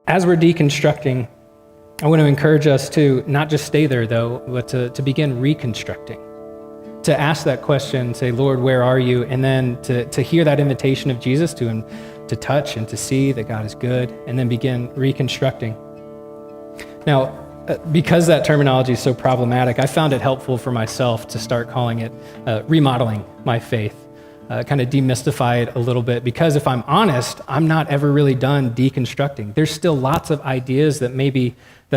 As we're deconstructing, I want to encourage us to not just stay there, though, but to begin reconstructing. To ask that question, say, Lord, where are you? And then to hear that invitation of Jesus to him, to touch and to see that God is good, and then begin reconstructing. Now, because that terminology is so problematic, I found it helpful for myself to start calling it remodeling my faith. Kind of demystify it a little bit, because if I'm honest, I'm not ever really done deconstructing. There's still lots of ideas that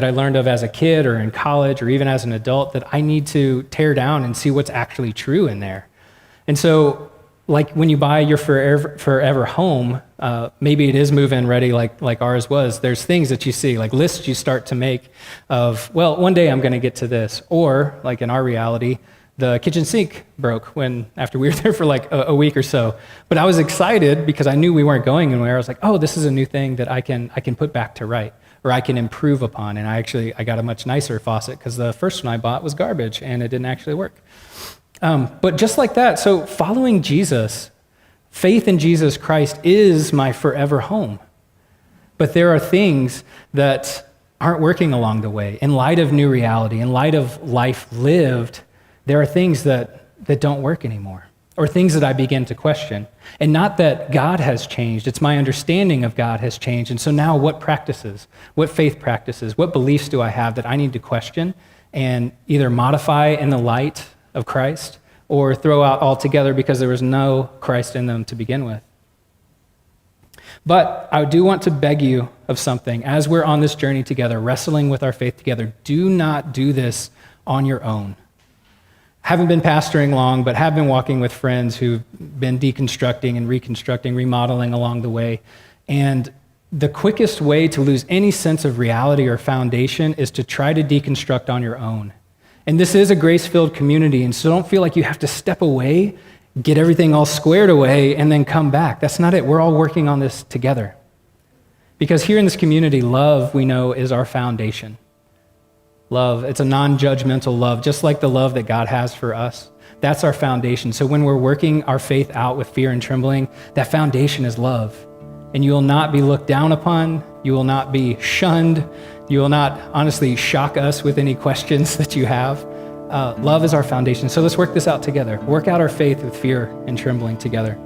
I learned of as a kid or in college or even as an adult that I need to tear down and see what's actually true in there. And so, like when you buy your forever home, maybe it is move-in ready like ours was. There's things that you see, like lists you start to make of, well, one day I'm going to get to this. Or, like in our reality, the kitchen sink broke after we were there for like a week or so. But I was excited because I knew we weren't going anywhere. I was like, oh, this is a new thing that I can put back to right, or I can improve upon. And I got a much nicer faucet because the first one I bought was garbage and it didn't actually work. But just like that, so following Jesus, faith in Jesus Christ is my forever home. But there are things that aren't working along the way. In light of new reality, in light of life lived, there are things that don't work anymore, or things that I begin to question. And not that God has changed, it's my understanding of God has changed. And so now what faith practices, what beliefs do I have that I need to question and either modify in the light of Christ or throw out altogether because there was no Christ in them to begin with? But I do want to beg you of something. As we're on this journey together, wrestling with our faith together, do not do this on your own. Haven't been pastoring long, but have been walking with friends who've been deconstructing and reconstructing, remodeling along the way. And the quickest way to lose any sense of reality or foundation is to try to deconstruct on your own. And this is a grace-filled community, and so don't feel like you have to step away, get everything all squared away, and then come back. That's not it. We're all working on this together. Because here in this community, love, we know, is our foundation. Love, it's a non-judgmental love, just like the love that God has for us. That's our foundation. So when we're working our faith out with fear and trembling, that foundation is love. And you will not be looked down upon. You will not be shunned. You will not, honestly, shock us with any questions that you have. Love is our foundation. So let's work this out together. Work out our faith with fear and trembling together.